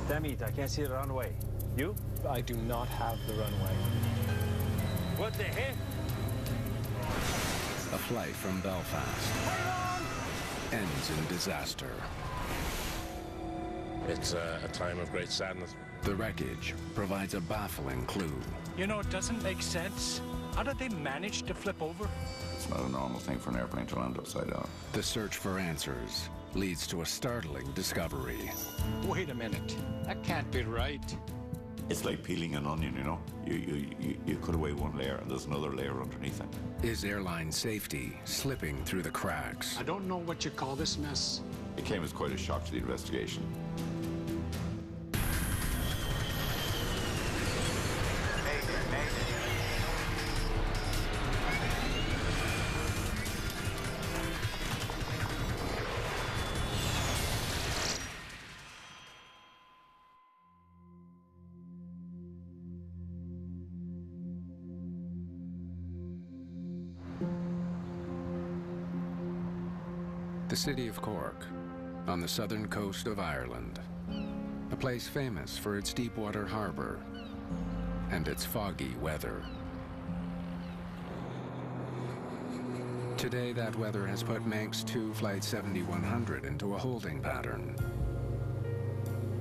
Damn it, I can't see the runway. You? I do not have the runway. What the heck? A flight from Belfast ends in disaster. It's a time of great sadness. The wreckage provides a baffling clue. You know, it doesn't make sense. How did they manage to flip over? It's not a normal thing for an airplane to land upside down. The search for answers leads to a startling discovery. Wait a minute. That can't be right. It's like peeling an onion, you know? You cut away one layer and there's another layer underneath it. Is airline safety slipping through the cracks? I don't know what you call this mess. It came as quite a shock to the investigation. The city of Cork, on the southern coast of Ireland, a place famous for its deep-water harbor and its foggy weather. Today, that weather has put Manx 2 Flight 7100 into a holding pattern.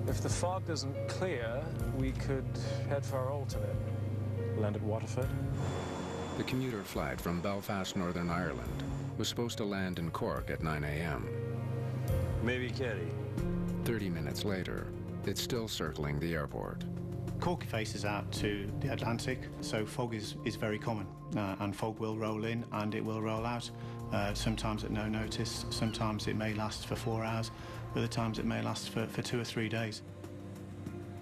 If the fog doesn't clear, we could head for our alternate. Land at Waterford. The commuter flight from Belfast, Northern Ireland, was supposed to land in Cork at 9 a.m. Maybe Kerry. 30 minutes later, it's still circling the airport. Cork faces out to the Atlantic, so fog is very common, and fog will roll in and it will roll out, sometimes at no notice, sometimes it may last for 4 hours, other times it may last for 2 or 3 days.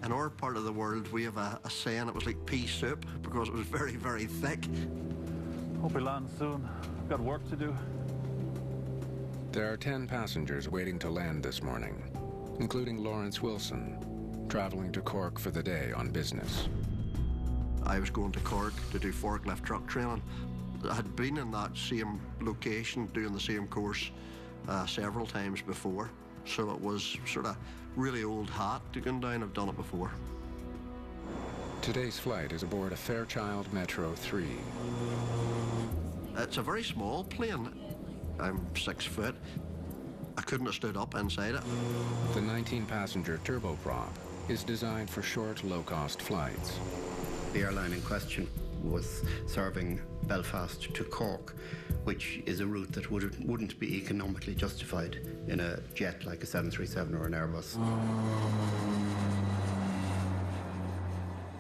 In our part of the world, we have a saying, it was like pea soup, because it was very, very thick. Hope we land soon. Got work to do. There are 10 passengers waiting to land this morning, including Lawrence Wilson, traveling to Cork for the day on business. I was going to Cork to do forklift truck training. I had been in that same location doing the same course several times before, so it was sort of really old hat to go down. I've done it before. Today's flight is aboard a Fairchild Metro 3. It's a very small plane. I'm 6 foot. I couldn't have stood up inside it. The 19-passenger turboprop is designed for short, low-cost flights. The airline in question was serving Belfast to Cork, which is a route that wouldn't be economically justified in a jet like a 737 or an Airbus.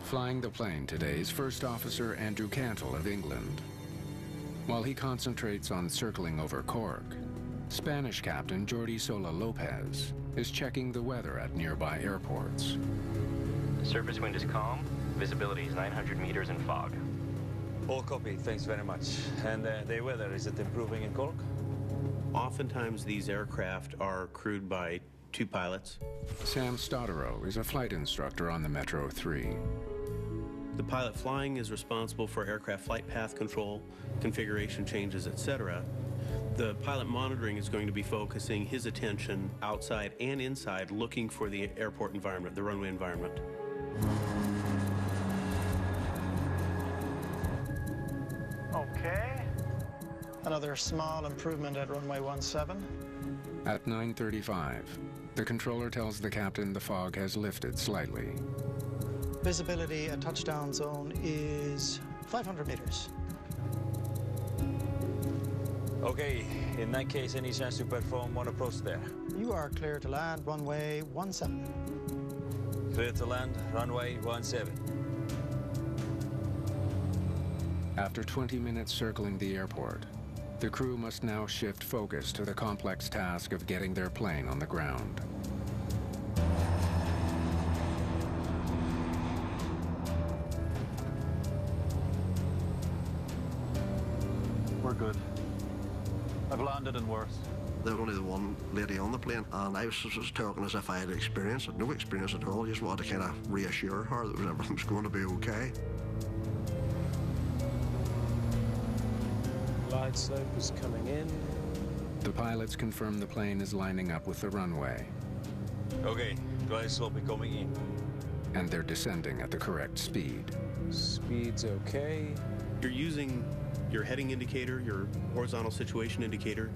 Flying the plane today is First Officer Andrew Cantle of England. While he concentrates on circling over Cork, Spanish Captain Jordi Sola Lopez is checking the weather at nearby airports. Surface wind is calm, visibility is 900 meters in fog. All copy, thanks very much. And the weather, is it improving in Cork? Oftentimes these aircraft are crewed by 2 pilots. Sam Stodero is a flight instructor on the Metro 3. The pilot flying is responsible for aircraft flight path control, configuration changes, etc. The pilot monitoring is going to be focusing his attention outside and inside, looking for the airport environment, the runway environment. Okay. Another small improvement at runway 17. At 9:35, the controller tells the captain the fog has lifted slightly. Visibility at touchdown zone is 500 meters. Okay, in that case, any chance to perform one approach there? You are clear to land runway 17. Clear to land, runway 17. After 20 minutes circling the airport, the crew must now shift focus to the complex task of getting their plane on the ground. We're good. I've landed and worse. There was only the one lady on the plane, and I was just talking as if I had experience. I had no experience at all. I just wanted to kind of reassure her that everything was going to be okay. Glide slope is coming in. The pilots confirm the plane is lining up with the runway. Okay, Glide slope coming in. And they're descending at the correct speed. Speed's okay. You're using your heading indicator, your horizontal situation indicator,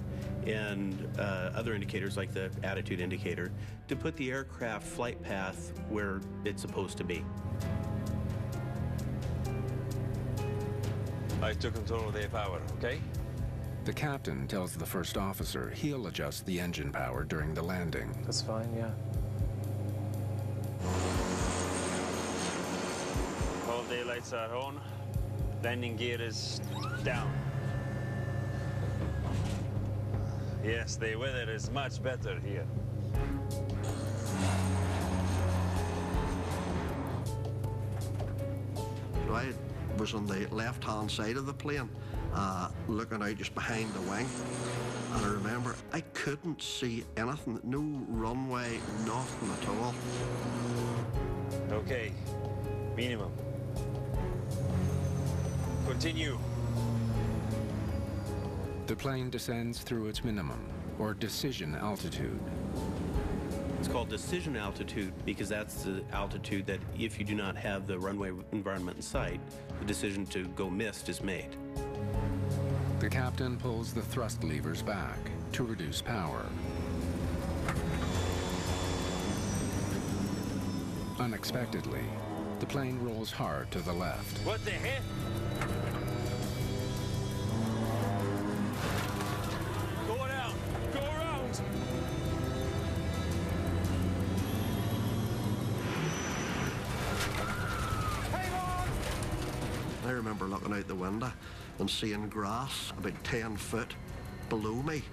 and other indicators like the attitude indicator to put the aircraft flight path where it's supposed to be. I took control of the power, okay? The captain tells the first officer he'll adjust the engine power during the landing. That's fine, yeah. All daylights are on. Landing gear is down. Yes, the weather is much better here. So I was on the left-hand side of the plane, looking out just behind the wing. And I remember I couldn't see anything, no runway, nothing at all. Okay, minimum. Continue. The plane descends through its minimum, or decision altitude. It's called decision altitude because that's the altitude that if you do not have the runway environment in sight, the decision to go missed is made. The captain pulls the thrust levers back to reduce power. Unexpectedly, the plane rolls hard to the left. What the heck? Go around! Go around! I remember looking out the window and seeing grass about 10 foot below me.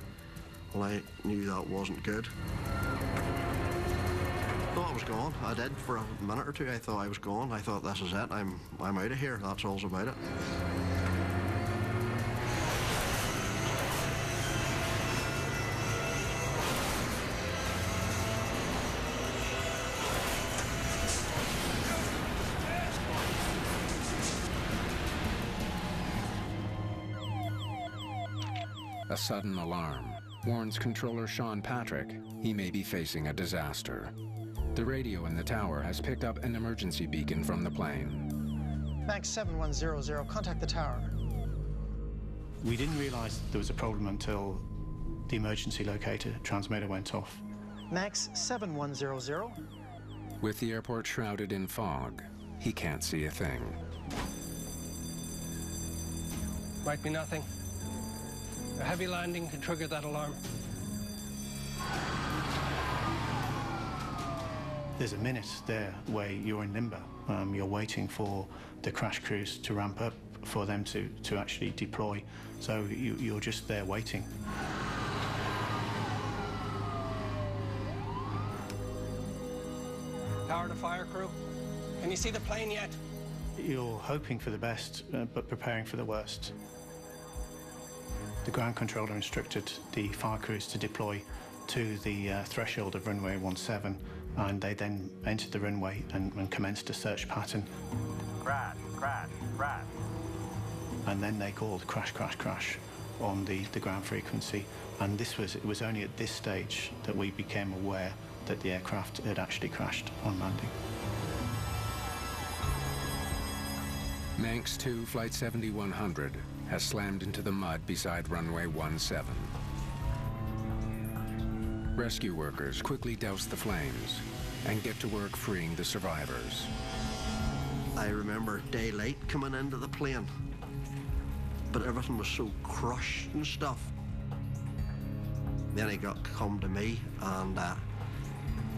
Well, I knew that wasn't good. Thought I was gone. I did for a minute or two. I thought I was gone. I thought, this is it. I'm out of here. That's all's about it. A sudden alarm warns controller Sean Patrick he may be facing a disaster. The radio in the tower has picked up an emergency beacon from the plane. Max 7100, contact the tower. We didn't realize there was a problem until the emergency locator transmitter went off. Max 7100. With the airport shrouded in fog, he can't see a thing. Might be nothing. A heavy landing can trigger that alarm. There's a minute there where you're in limbo. You're waiting for the crash crews to ramp up for them to actually deploy. So you're just there waiting. Power to fire crew. Can you see the plane yet? You're hoping for the best, but preparing for the worst. The ground controller instructed the fire crews to deploy to the threshold of runway 17, and they then entered the runway and commenced a search pattern. Crash, crash, crash. And then they called crash, crash, crash on the ground frequency. And it was only at this stage that we became aware that the aircraft had actually crashed on landing. Manx 2 Flight 7100 has slammed into the mud beside runway 17. Rescue workers quickly douse the flames and get to work freeing the survivors. I remember daylight coming into the plane, but everything was so crushed and stuff. Then he come to me and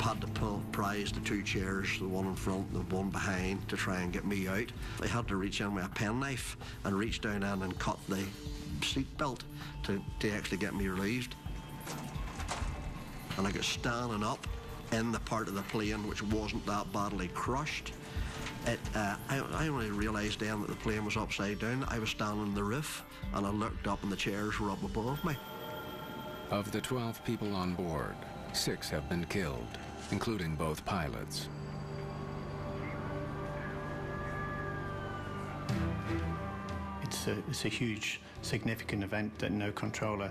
had to prise the two chairs, the one in front and the one behind, to try and get me out. I had to reach in with a penknife and reach down in and cut the seat belt to actually get me relieved. And I got standing up in the part of the plane which wasn't that badly crushed. I only realised then that the plane was upside down. I was standing on the roof and I looked up and the chairs were up above me. Of the 12 people on board, 6 have been killed, including both pilots. It's a huge, significant event that no controller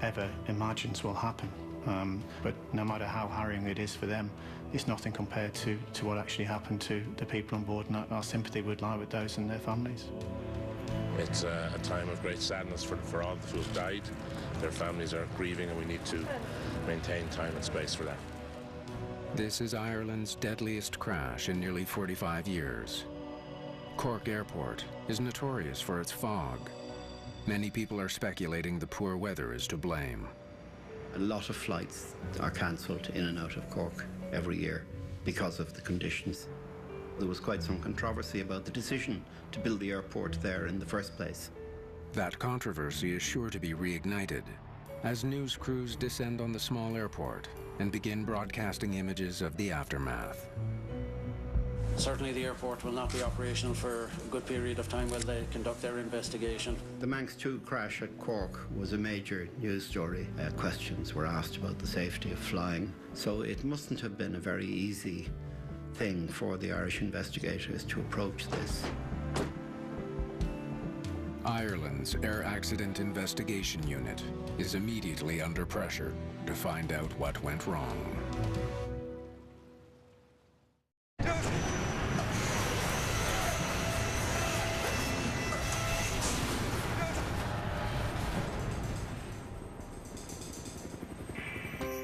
ever imagines will happen. But no matter how harrowing it is for them, it's nothing compared to what actually happened to the people on board, and our sympathy would lie with those and their families. It's a time of great sadness for all who have died. Their families are grieving, and we need to maintain time and space for that. This is Ireland's deadliest crash in nearly 45 years. Cork Airport is notorious for its fog. Many people are speculating the poor weather is to blame. A lot of flights are cancelled in and out of Cork every year because of the conditions. There was quite some controversy about the decision to build the airport there in the first place. That controversy is sure to be reignited as news crews descend on the small airport and begin broadcasting images of the aftermath. Certainly the airport will not be operational for a good period of time while they conduct their investigation. The Manx 2 crash at Cork was a major news story. Questions were asked about the safety of flying, so it mustn't have been a very easy thing for the Irish investigators to approach this. Ireland's Air Accident Investigation Unit is immediately under pressure to find out what went wrong.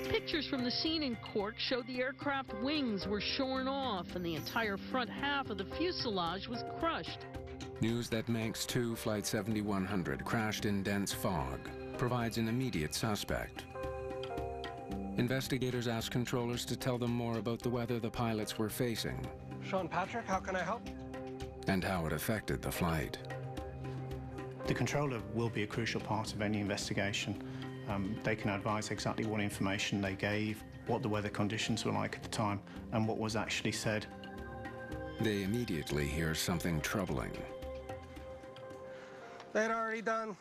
Pictures from the scene in Cork showed the aircraft wings were shorn off and the entire front half of the fuselage was crushed. News that Manx 2 Flight 7100 crashed in dense fog provides an immediate suspect. Investigators ask controllers to tell them more about the weather the pilots were facing. Sean Patrick, how can I help? And how it affected the flight. The controller will be a crucial part of any investigation. They can advise exactly what information they gave, what the weather conditions were like at the time, and what was actually said. They immediately hear something troubling. They'd already done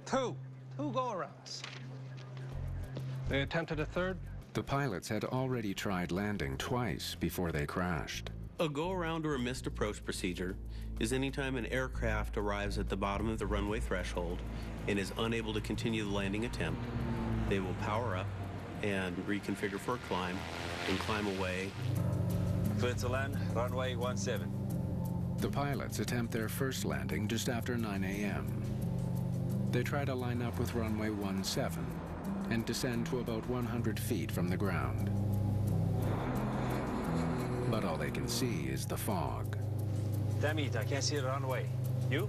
two go-arounds. They attempted a third. The pilots had already tried landing twice before they crashed. A go-around or a missed approach procedure is any time an aircraft arrives at the bottom of the runway threshold and is unable to continue the landing attempt. They will power up and reconfigure for a climb and climb away. Clear to land, runway 17. The pilots attempt their first landing just after 9 a.m. They try to line up with runway 17 and descend to about 100 feet from the ground. But all they can see is the fog. Damn it, I can't see the runway. You?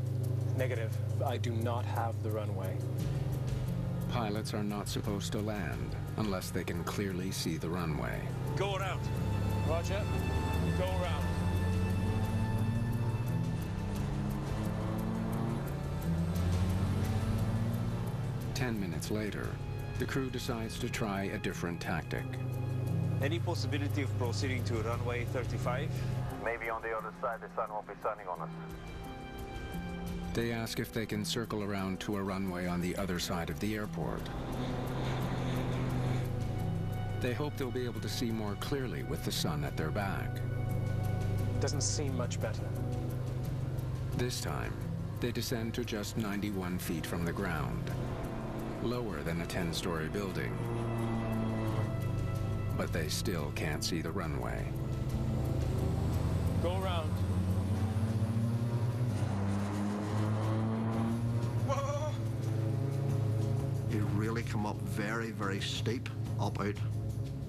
Negative. I do not have the runway. Pilots are not supposed to land unless they can clearly see the runway. Go around. Roger. Go around. Ten minutes later, the crew decides to try a different tactic. Any possibility of proceeding to runway 35? Maybe on the other side, the sun won't be shining on us. They ask if they can circle around to a runway on the other side of the airport. They hope they'll be able to see more clearly with the sun at their back. Doesn't seem much better. This time, they descend to just 91 feet from the ground, lower than a 10-story building. But they still can't see the runway. Go around. You really come up very, very steep up out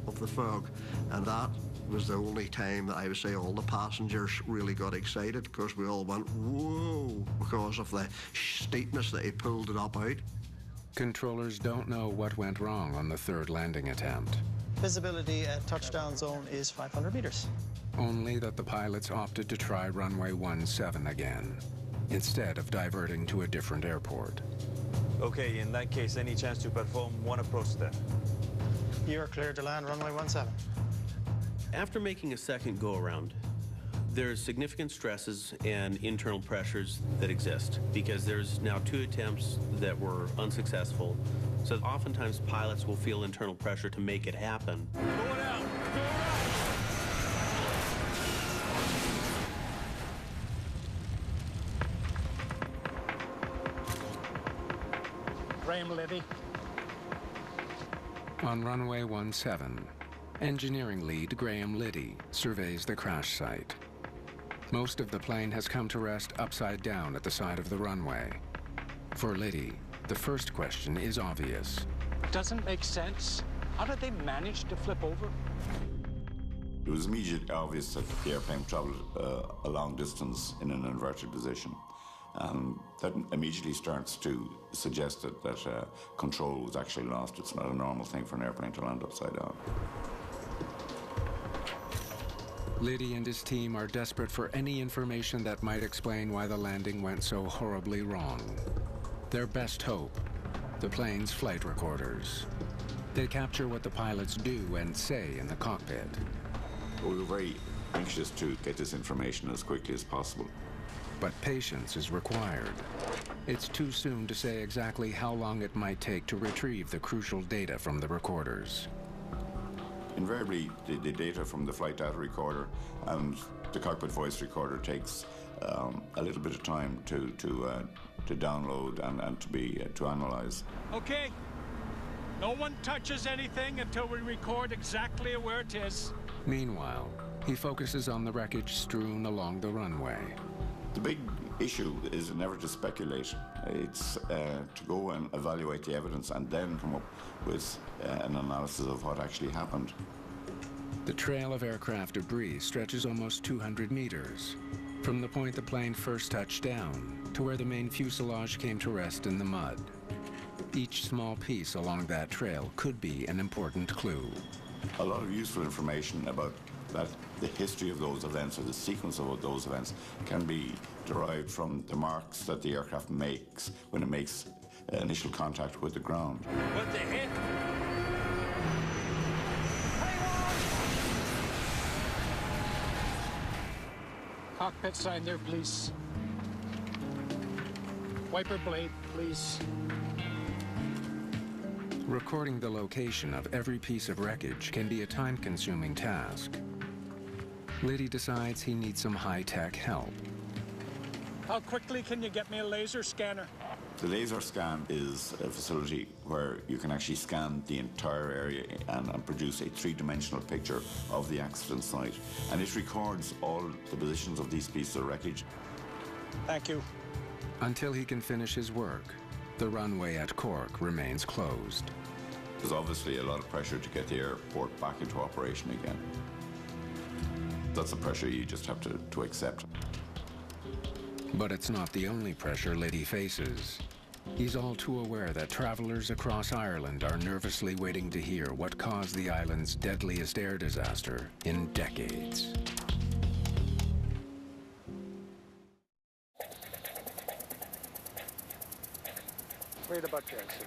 of the fog, and that was the only time that I would say all the passengers really got excited, because we all went, whoa, because of the steepness that he pulled it up out. Controllers don't know what went wrong on the third landing attempt. Visibility at touchdown zone is 500 meters. Only that the pilots opted to try runway 17 again, instead of diverting to a different airport. Okay, in that case, any chance to perform one approach there? You're cleared to land runway 17. After making a second go-around, there's significant stresses and internal pressures that exist because there's now two attempts that were unsuccessful. So oftentimes pilots will feel internal pressure to make it happen. Going out! Go around! Graham Levy. On runway 17, engineering lead Graham Liddy surveys the crash site. Most of the plane has come to rest upside down at the side of the runway. For Liddy, the first question is obvious. Doesn't make sense. How did they manage to flip over? It was immediately obvious that the airplane traveled a long distance in an inverted position. And that immediately starts to suggest that control was actually lost. It's not a normal thing for an airplane to land upside down. Liddy and his team are desperate for any information that might explain why the landing went so horribly wrong. Their best hope, the plane's flight recorders. They capture what the pilots do and say in the cockpit. We were very anxious to get this information as quickly as possible. But patience is required. It's too soon to say exactly how long it might take to retrieve the crucial data from the recorders. Invariably, the data from the flight data recorder and the cockpit voice recorder takes a little bit of time to download and to analyze. Okay. No one touches anything until we record exactly where it is. Meanwhile, he focuses on the wreckage strewn along the runway. The big issue is never to speculate. It's to go and evaluate the evidence and then come up with an analysis of what actually happened. The trail of aircraft debris stretches almost 200 meters, from the point the plane first touched down to where the main fuselage came to rest in the mud. Each small piece along that trail could be an important clue. A lot of useful information about the history of those events or the sequence of those events can be derived from the marks that the aircraft makes when it makes initial contact with the ground. What the heck? Cockpit sign there, please. Wiper blade, please. Recording the location of every piece of wreckage can be a time-consuming task. Liddy decides he needs some high-tech help. How quickly can you get me a laser scanner? The laser scan is a facility where you can actually scan the entire area and produce a three-dimensional picture of the accident site. And it records all the positions of these pieces of wreckage. Thank you. Until he can finish his work, the runway at Cork remains closed. There's obviously a lot of pressure to get the airport back into operation again. That's a pressure you just have to accept. But it's not the only pressure Liddy faces. He's all too aware that travelers across Ireland are nervously waiting to hear what caused the island's deadliest air disaster in decades. Right about there, sir.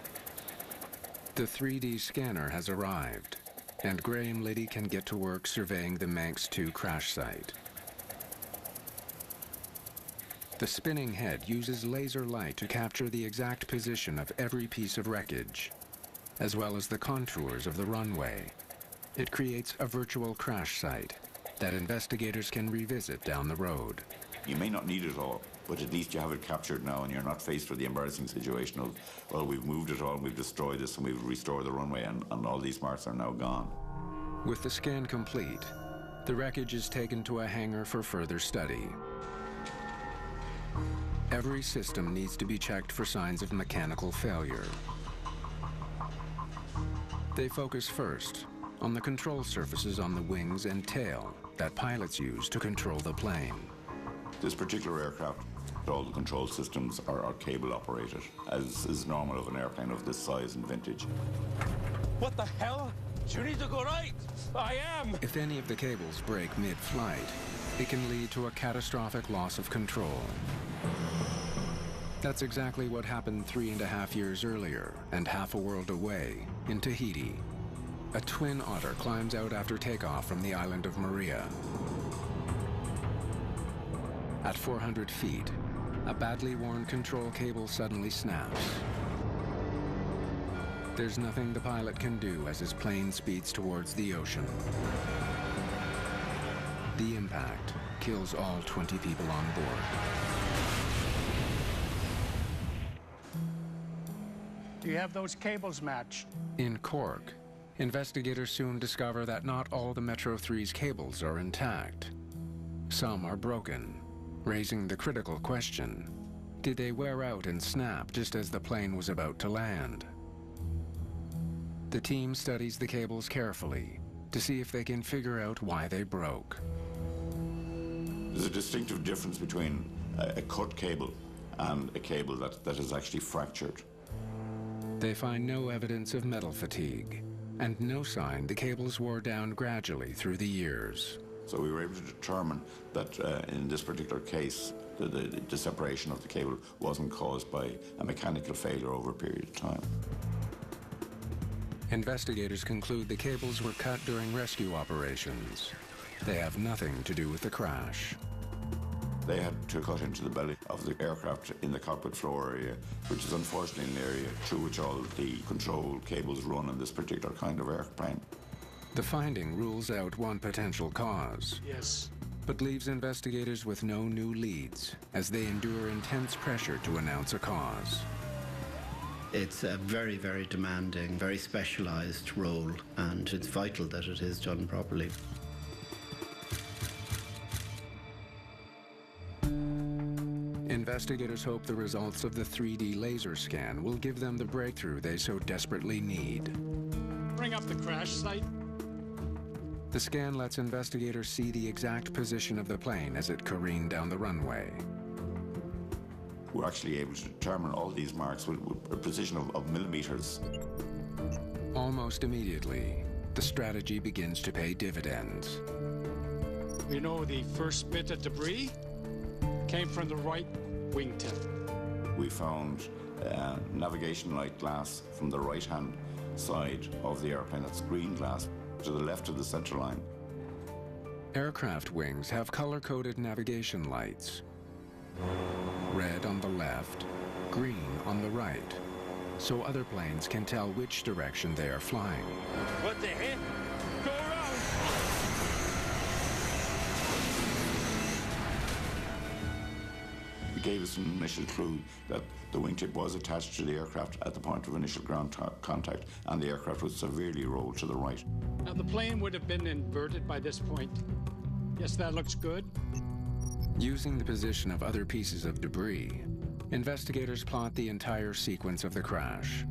The 3D scanner has arrived, and Graham Liddy can get to work surveying the Manx 2 crash site. The spinning head uses laser light to capture the exact position of every piece of wreckage, as well as the contours of the runway. It creates a virtual crash site that investigators can revisit down the road. You may not need it all, but at least you have it captured now and you're not faced with the embarrassing situation of, well, we've moved it all and we've destroyed this and we've restored the runway and all these marks are now gone. With the scan complete, the wreckage is taken to a hangar for further study. Every system needs to be checked for signs of mechanical failure. They focus first on the control surfaces on the wings and tail that pilots use to control the plane. This particular aircraft, all the control systems are cable operated, as is normal of an airplane of this size and vintage. What the hell? You need to go right. I am. If any of the cables break mid-flight, it can lead to a catastrophic loss of control. That's exactly what happened 3.5 years earlier and half a world away in Tahiti. A twin otter climbs out after takeoff from the island of Maria. At 400 feet, a badly worn control cable suddenly snaps. There's nothing the pilot can do as his plane speeds towards the ocean. The impact kills all 20 people on board. Do you have those cables matched? In Cork, Investigators soon discover that not all the Metro 3's cables are intact. Some are broken, raising the critical question: did they wear out and snap just as the plane was about to land? The team studies the cables carefully to see if they can figure out why they broke. There's a distinctive difference between a cut cable and a cable that is actually fractured. They find no evidence of metal fatigue, and no sign the cables wore down gradually through the years. So we were able to determine that in this particular case, the separation of the cable wasn't caused by a mechanical failure over a period of time. Investigators conclude the cables were cut during rescue operations. They have nothing to do with the crash. They had to cut into the belly of the aircraft in the cockpit floor area, which is unfortunately an area through which all the control cables run in this particular kind of airplane. The finding rules out one potential cause. Yes. But leaves investigators with no new leads as they endure intense pressure to announce a cause. It's a very, very demanding, very specialized role, and it's vital that it is done properly. Investigators hope the results of the 3D laser scan will give them the breakthrough they so desperately need. Bring up the crash site. The scan lets investigators see the exact position of the plane as it careened down the runway. We're actually able to determine all these marks with a precision of millimeters. Almost immediately, the strategy begins to pay dividends. We know the first bit of debris came from the right wingtip. We found navigation light glass from the right-hand side of the airplane. That's green glass to the left of the center line. Aircraft wings have color-coded navigation lights. Red on the left, green on the right, so other planes can tell which direction they are flying. What the heck? Go around! It gave us an initial clue that the wingtip was attached to the aircraft at the point of initial ground contact, and the aircraft was severely rolled to the right. Now, the plane would have been inverted by this point. Yes, that looks good. Using the position of other pieces of debris, investigators plot the entire sequence of the crash.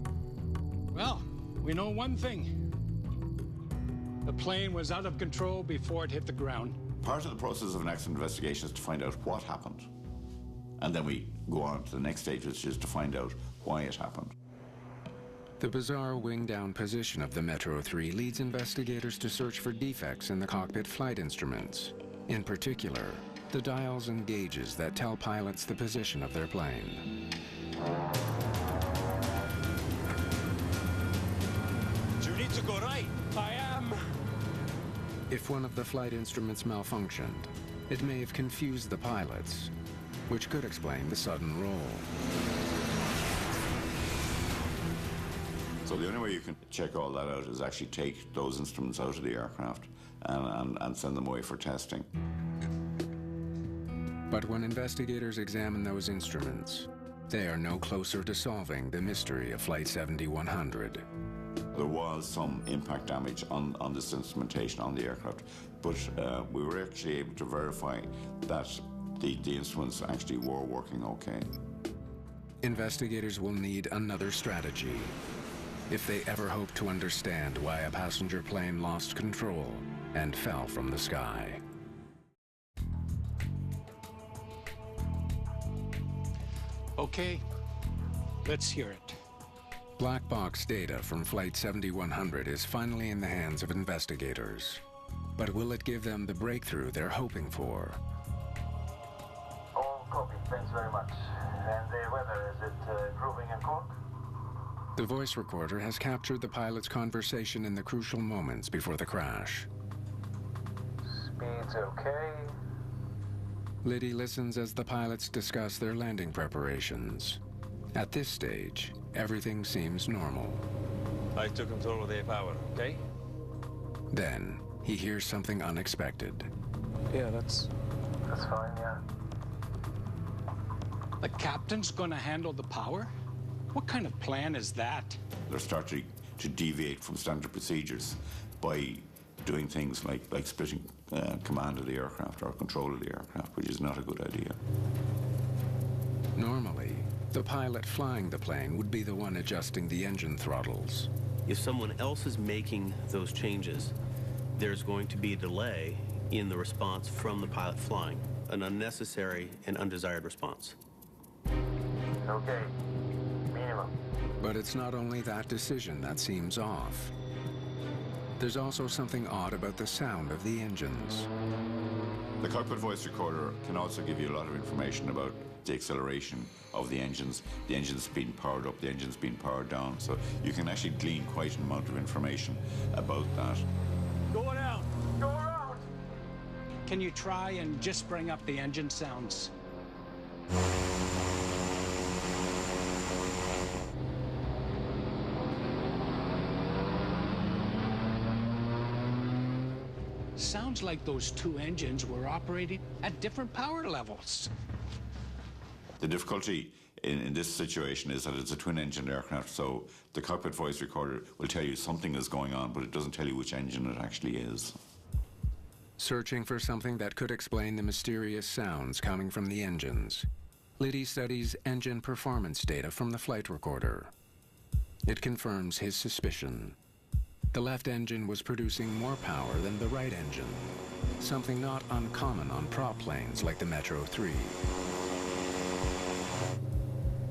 Well, we know one thing. The plane was out of control before it hit the ground. Part of the process of an accident investigation is to find out what happened. And then we go on to the next stage, which is to find out why it happened. The bizarre wing-down position of the Metro 3 leads investigators to search for defects in the cockpit flight instruments. In particular, the dials and gauges that tell pilots the position of their plane. You need to go right. I am. If one of the flight instruments malfunctioned, it may have confused the pilots, which could explain the sudden roll. So the only way you can check all that out is actually take those instruments out of the aircraft and send them away for testing. But when investigators examine those instruments, they are no closer to solving the mystery of Flight 7100. There was some impact damage on this instrumentation on the aircraft, but we were actually able to verify that the instruments actually were working okay. Investigators will need another strategy if they ever hope to understand why a passenger plane lost control and fell from the sky. Okay, let's hear it. Black box data from Flight 7100 is finally in the hands of investigators. But will it give them the breakthrough they're hoping for? All copy, thanks very much. And the weather, is it improving in Cork? The voice recorder has captured the pilot's conversation in the crucial moments before the crash. Speed's okay. Liddy listens as the pilots discuss their landing preparations. At this stage, everything seems normal. I took control of the power, okay? Then, he hears something unexpected. Yeah, that's fine, yeah. The captain's gonna handle the power? What kind of plan is that? They're starting to deviate from standard procedures by doing things like splitting command of the aircraft or control of the aircraft, which is not a good idea. Normally, the pilot flying the plane would be the one adjusting the engine throttles. If someone else is making those changes, there's going to be a delay in the response from the pilot flying, an unnecessary and undesired response. Okay, minimum. But it's not only that decision that seems off. There's also something odd about the sound of the engines. The cockpit voice recorder can also give you a lot of information about the acceleration of the engines being powered up, the engines being powered down, so you can actually glean quite an amount of information about that. Going out. Go around. Can you try and just bring up the engine sounds? Sounds like those two engines were operating at different power levels. The difficulty in this situation is that it's a twin-engine aircraft, so the cockpit voice recorder will tell you something is going on, but it doesn't tell you which engine it actually is. Searching for something that could explain the mysterious sounds coming from the engines, Liddy studies engine performance data from the flight recorder. It confirms his suspicion. The left engine was producing more power than the right engine, something not uncommon on prop planes like the Metro 3.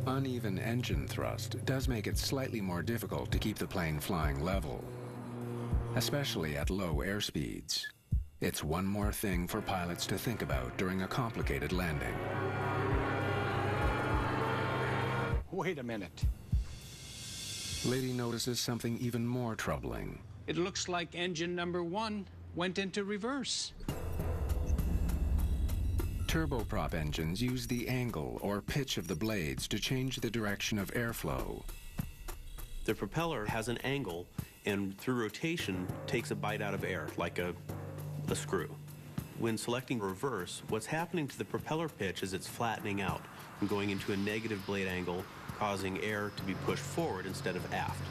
Uneven engine thrust does make it slightly more difficult to keep the plane flying level, especially at low airspeeds. It's one more thing for pilots to think about during a complicated landing. Wait a minute. Liddy notices something even more troubling. It looks like engine number 1 went into reverse. Turboprop engines use the angle or pitch of the blades to change the direction of airflow. The propeller has an angle and through rotation takes a bite out of air, like a screw. When selecting reverse, what's happening to the propeller pitch is it's flattening out and going into a negative blade angle, causing air to be pushed forward instead of aft.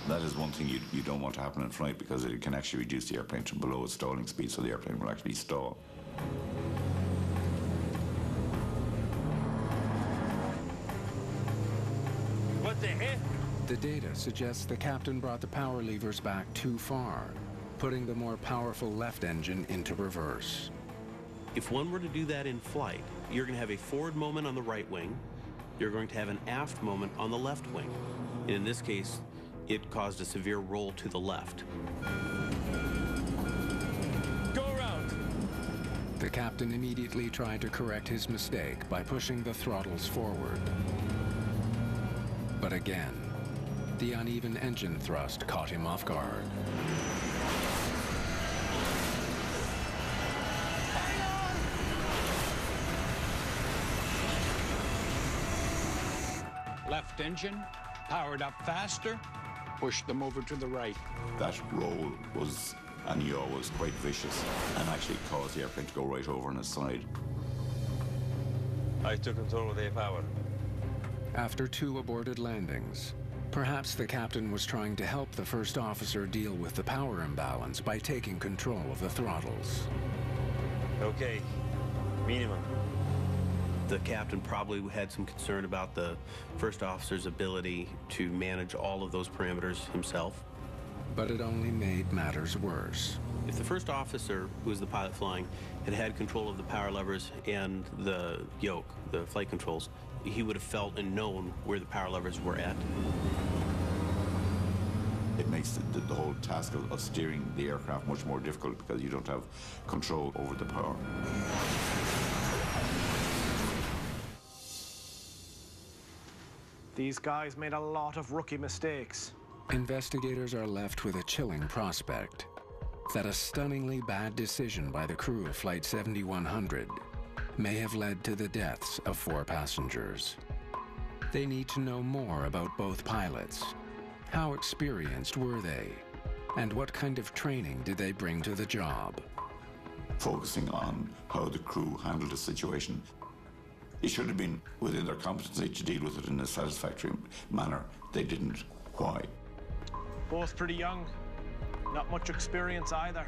That is one thing you don't want to happen in flight, because it can actually reduce the airplane to below its stalling speed, so the airplane will actually stall. What the heck? The data suggests the captain brought the power levers back too far, putting the more powerful left engine into reverse. If one were to do that in flight, you're going to have a forward moment on the right wing, you're going to have an aft moment on the left wing. And in this case, it caused a severe roll to the left. Go around. The captain immediately tried to correct his mistake by pushing the throttles forward. But again, the uneven engine thrust caught him off guard. Left engine, powered up faster, pushed them over to the right. That roll was, and yaw was quite vicious and actually caused the airplane to go right over on its side. I took control of the power. After 2 aborted landings, perhaps the captain was trying to help the first officer deal with the power imbalance by taking control of the throttles. Okay, minimum. The captain probably had some concern about the first officer's ability to manage all of those parameters himself. But it only made matters worse. If the first officer, who was the pilot flying, had control of the power levers and the yoke, the flight controls, he would have felt and known where the power levers were at. It makes the whole task of steering the aircraft much more difficult, because you don't have control over the power. These guys made a lot of rookie mistakes. Investigators are left with a chilling prospect that a stunningly bad decision by the crew of Flight 7100 may have led to the deaths of 4 passengers. They need to know more about both pilots. How experienced were they? And what kind of training did they bring to the job? Focusing on how the crew handled the situation. It should have been within their competency to deal with it in a satisfactory manner. They didn't. Why? Both pretty young. Not much experience either.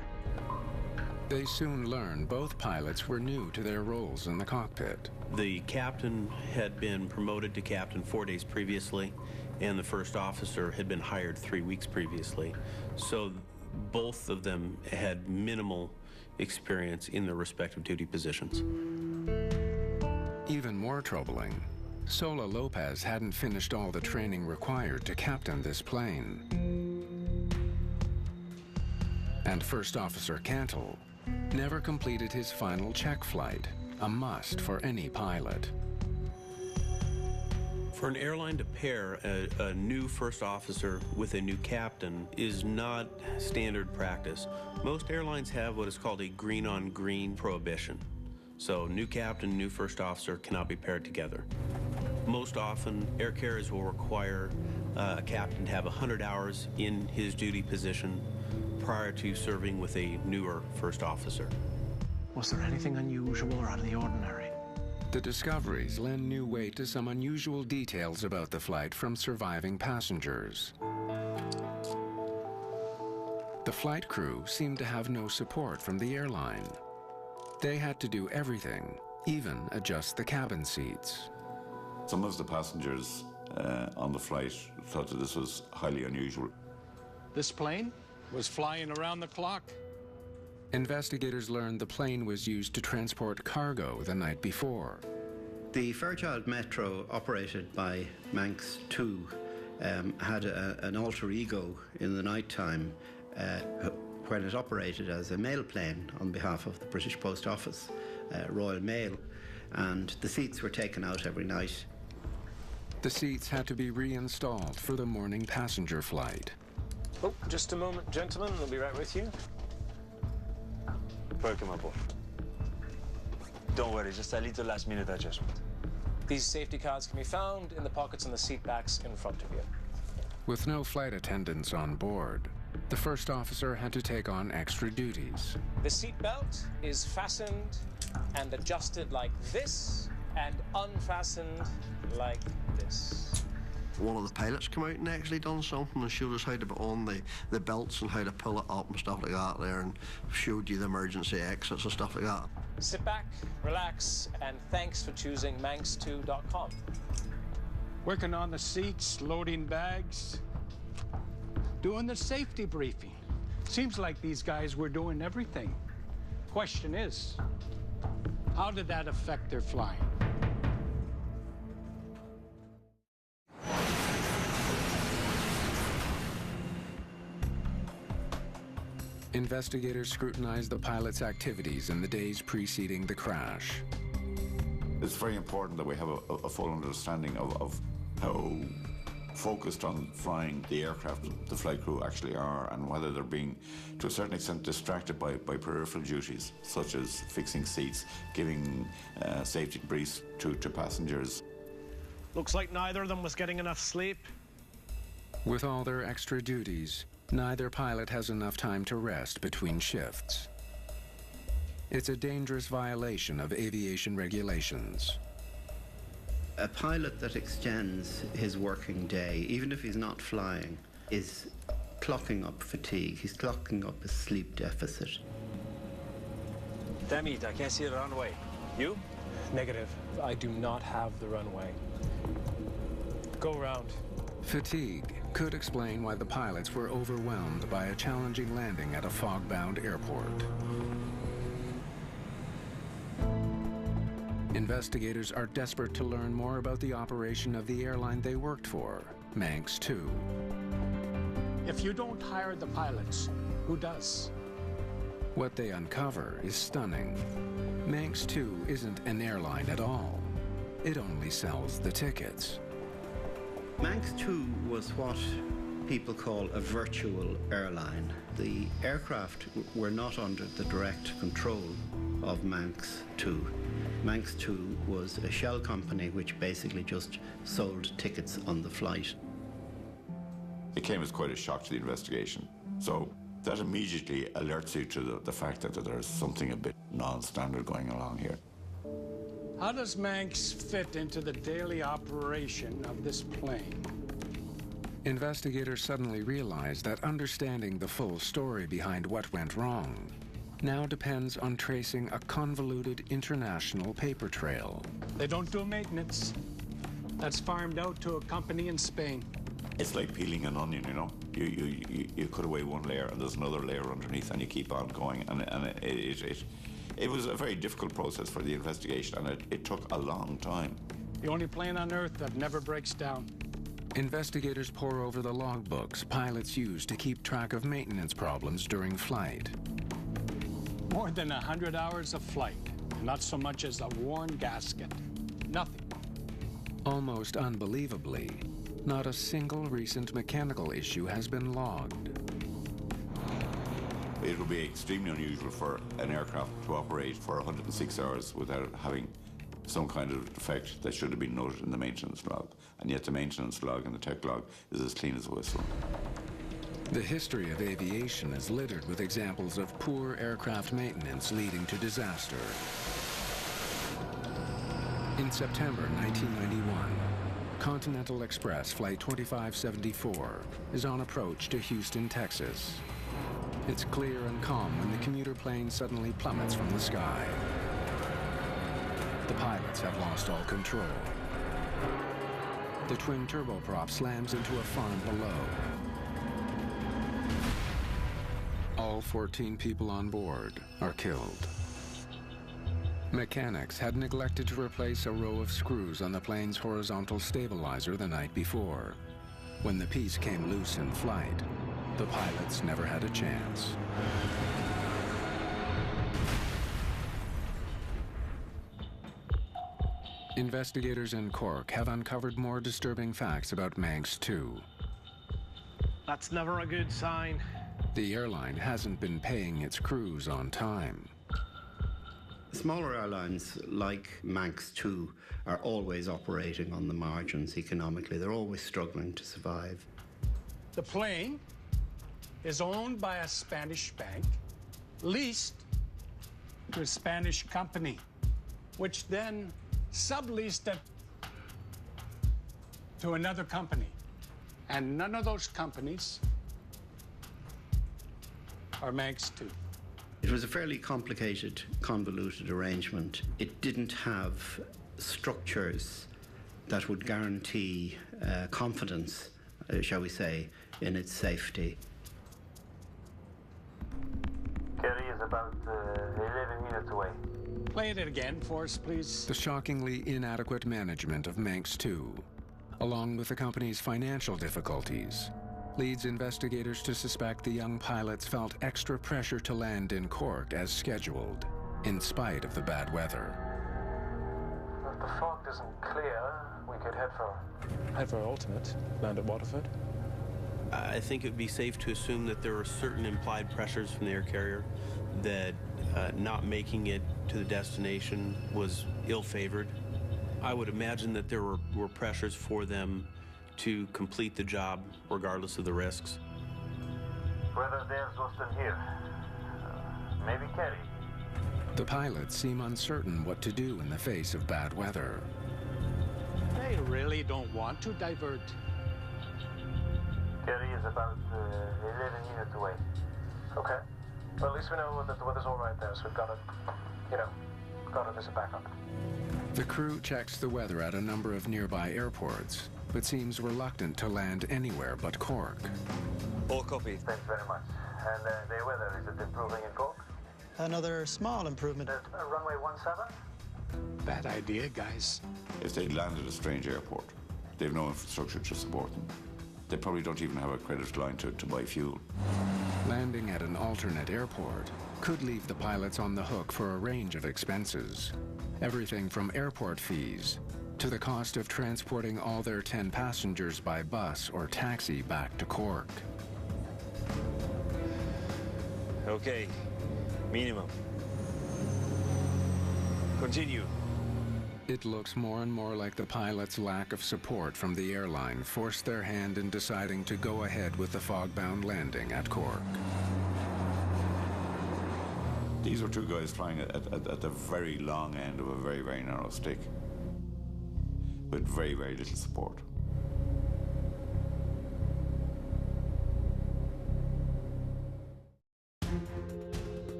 They soon learned both pilots were new to their roles in the cockpit. The captain had been promoted to captain 4 days previously, and the first officer had been hired 3 weeks previously. So both of them had minimal experience in their respective duty positions. Even more troubling, Sola Lopez hadn't finished all the training required to captain this plane. And First Officer Cantle never completed his final check flight, a must for any pilot. For an airline to pair a new first officer with a new captain is not standard practice. Most airlines have what is called a green-on-green prohibition. So new captain, new first officer cannot be paired together. Most often, air carriers will require a captain to have 100 hours in his duty position prior to serving with a newer first officer. Was there anything unusual or out of the ordinary? The discoveries lend new weight to some unusual details about the flight from surviving passengers. The flight crew seemed to have no support from the airline. They had to do everything, even adjust the cabin seats. Some of the passengers on the flight thought that this was highly unusual. This plane was flying around the clock. Investigators learned the plane was used to transport cargo the night before. The Fairchild Metro, operated by Manx II, had an alter ego in the nighttime when it operated as a mail plane on behalf of the British Post Office, Royal Mail, and the seats were taken out every night. The seats had to be reinstalled for the morning passenger flight. Oh, just a moment, gentlemen. I'll be right with you. Welcome aboard. Don't worry, just a little last-minute adjustment. These safety cards can be found in the pockets on the seat backs in front of you. With no flight attendants on board, the first officer had to take on extra duties. The seat belt is fastened and adjusted like this, and unfastened like this. One of the pilots come out and actually done something and showed us how to put on the belts and how to pull it up and stuff like that there, and showed you the emergency exits and stuff like that. Sit back, relax, and thanks for choosing Manx2.com. Working on the seats, loading bags, doing the safety briefing. Seems like these guys were doing everything. Question is, how did that affect their flying? Investigators scrutinized the pilot's activities in the days preceding the crash. It's very important that we have a full understanding of how focused on flying the aircraft the flight crew actually are, and whether they're being, to a certain extent, distracted by peripheral duties, such as fixing seats, giving safety briefs to passengers. Looks like neither of them was getting enough sleep. With all their extra duties, neither pilot has enough time to rest between shifts. It's a dangerous violation of aviation regulations. A pilot that extends his working day, even if he's not flying, is clocking up fatigue. He's clocking up a sleep deficit. Damn it, I can't see the runway. You? Negative. I do not have the runway. Go around. Fatigue could explain why the pilots were overwhelmed by a challenging landing at a fog-bound airport. Investigators are desperate to learn more about the operation of the airline they worked for, Manx II. If you don't hire the pilots, who does? What they uncover is stunning. Manx II isn't an airline at all. It only sells the tickets. Manx II was what people call a virtual airline. The aircraft were not under the direct control of Manx II. Manx II was a shell company which basically just sold tickets on the flight. It came as quite a shock to the investigation. So that immediately alerts you to the fact that there's something a bit non-standard going along here. How does Manx fit into the daily operation of this plane? Investigators suddenly realize that understanding the full story behind what went wrong now depends on tracing a convoluted international paper trail. They don't do maintenance. That's farmed out to a company in Spain. It's like peeling an onion, you know? You cut away one layer and there's another layer underneath and you keep on going. And it was a very difficult process for the investigation, and it took a long time. The only plane on Earth that never breaks down. Investigators pore over the logbooks pilots use to keep track of maintenance problems during flight. More than 100 hours of flight. Not so much as a worn gasket. Nothing. Almost unbelievably, not a single recent mechanical issue has been logged. It would be extremely unusual for an aircraft to operate for 106 hours without having some kind of defect that should have been noted in the maintenance log. And yet the maintenance log and the tech log is as clean as a whistle. The history of aviation is littered with examples of poor aircraft maintenance leading to disaster. In September 1991, Continental Express Flight 2574 is on approach to Houston, Texas. It's clear and calm when the commuter plane suddenly plummets from the sky. The pilots have lost all control. The twin turboprop slams into a farm below. All 14 people on board are killed. Mechanics had neglected to replace a row of screws on the plane's horizontal stabilizer the night before. When the piece came loose in flight, the pilots never had a chance. Investigators in Cork have uncovered more disturbing facts about Manx 2. That's never a good sign. The airline hasn't been paying its crews on time. Smaller airlines like Manx 2 are always operating on the margins economically. They're always struggling to survive. The plane is owned by a Spanish bank, leased to a Spanish company, which then subleased it to another company. And none of those companies are Manx 2. It was a fairly complicated, convoluted arrangement. It didn't have structures that would guarantee confidence, shall we say, in its safety. Kerry is about 11 minutes away. Play it again for us, please. The shockingly inadequate management of Manx 2, along with the company's financial difficulties, leads investigators to suspect the young pilots felt extra pressure to land in Cork as scheduled, in spite of the bad weather. If the fog isn't clear, we could head for alternate, land at Waterford. I think it would be safe to assume that there are certain implied pressures from the air carrier that not making it to the destination was ill-favored. I would imagine that there were pressures for them to complete the job regardless of the risks. Whether there's Austin here, maybe Kerry. The pilots seem uncertain what to do in the face of bad weather. They really don't want to divert. Kerry is about 11 minutes away. Okay. Well, at least we know that the weather's all right there, so we've got it as a backup. The crew checks the weather at a number of nearby airports, but seems reluctant to land anywhere but Cork. All copy. Thanks very much. And the weather, is it improving in Cork? Another small improvement. Runway 17? Bad idea, guys. If they'd landed at a strange airport, they've no infrastructure to support them. They probably don't even have a credit line to buy fuel. Landing at an alternate airport could leave the pilots on the hook for a range of expenses. Everything from airport fees to the cost of transporting all their 10 passengers by bus or taxi back to Cork. Okay, minimum. Continue. It looks more and more like the pilots' lack of support from the airline forced their hand in deciding to go ahead with the fog-bound landing at Cork. These were two guys flying at the very long end of a very, very narrow stick, with very, very little support.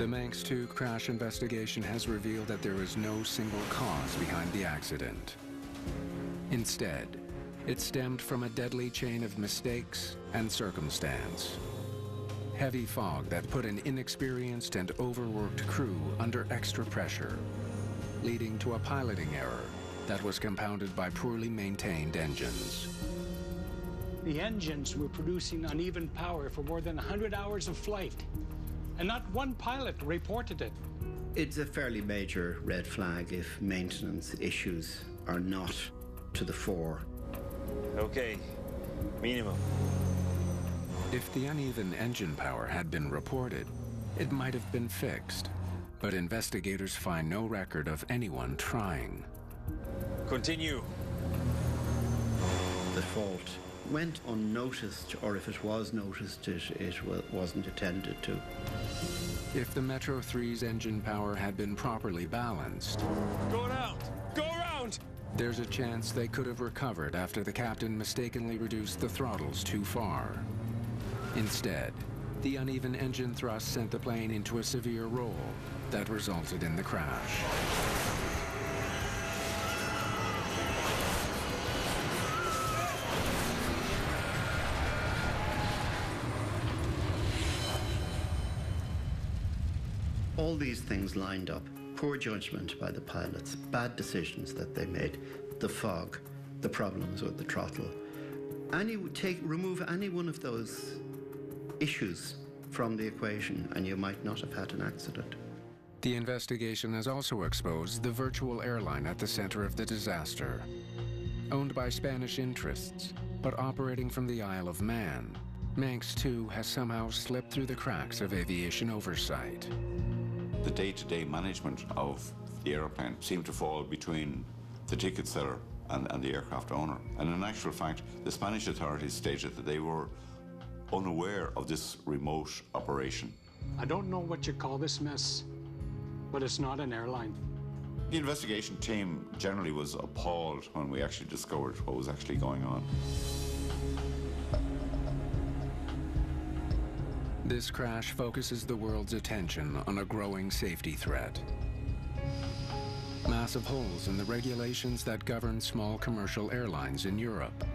The Manx 2 crash investigation has revealed that there is no single cause behind the accident. Instead, it stemmed from a deadly chain of mistakes and circumstance. Heavy fog that put an inexperienced and overworked crew under extra pressure, leading to a piloting error that was compounded by poorly maintained engines. The engines were producing uneven power for more than 100 hours of flight, and not one pilot reported it. It's a fairly major red flag if maintenance issues are not to the fore. Okay, minimum. If the uneven engine power had been reported, it might have been fixed, but investigators find no record of anyone trying. Continue. The fault went unnoticed, or if it was noticed, it wasn't attended to. If the Metro 3's engine power had been properly balanced, Go around! Go around! there's a chance they could have recovered after the captain mistakenly reduced the throttles too far. Instead, the uneven engine thrust sent the plane into a severe roll that resulted in the crash. All these things lined up. Poor judgment by the pilots, bad decisions that they made, the fog, the problems with the throttle. Remove any one of those issues from the equation and you might not have had an accident. The investigation has also exposed the virtual airline at the center of the disaster. Owned by Spanish interests, but operating from the Isle of Man, Manx 2 has somehow slipped through the cracks of aviation oversight. The day-to-day management of the aeroplane seemed to fall between the ticket seller and the aircraft owner. And in actual fact, the Spanish authorities stated that they were unaware of this remote operation. I don't know what you call this mess, but it's not an airline. The investigation team generally was appalled when we actually discovered what was actually going on. This crash focuses the world's attention on a growing safety threat. Massive holes in the regulations that govern small commercial airlines in Europe.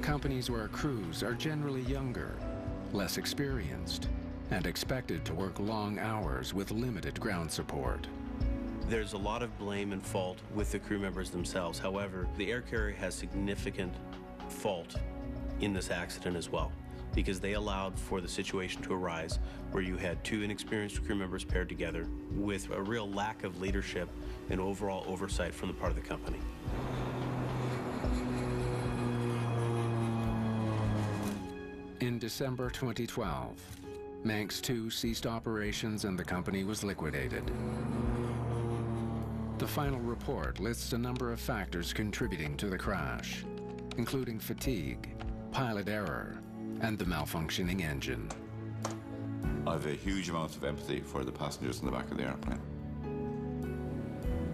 Companies where crews are generally younger, less experienced, and expected to work long hours with limited ground support. There's a lot of blame and fault with the crew members themselves. However, the air carrier has significant fault in this accident as well, because they allowed for the situation to arise where you had two inexperienced crew members paired together with a real lack of leadership and overall oversight from the part of the company. In December 2012, Manx 2 ceased operations and the company was liquidated. The final report lists a number of factors contributing to the crash, including fatigue, pilot error, and the malfunctioning engine. I have a huge amount of empathy for the passengers in the back of the airplane.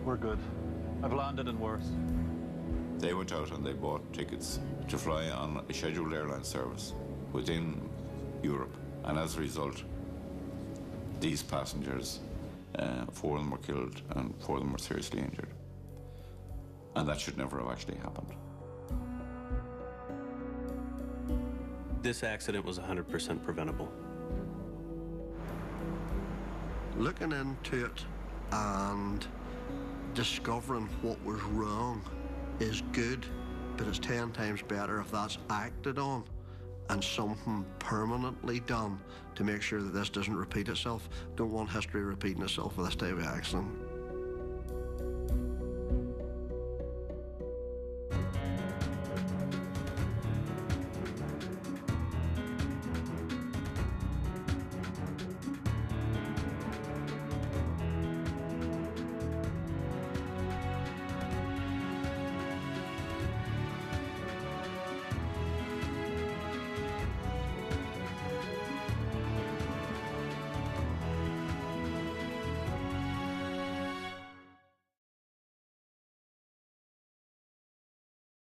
We're good. I've landed in worse. They went out and they bought tickets to fly on a scheduled airline service within Europe. And as a result, these passengers, 4 of them were killed and 4 of them were seriously injured. And that should never have actually happened. This accident was 100% preventable. Looking into it and discovering what was wrong is good, but it's 10 times better if that's acted on and something permanently done to make sure that this doesn't repeat itself. Don't want history repeating itself with this type of accident.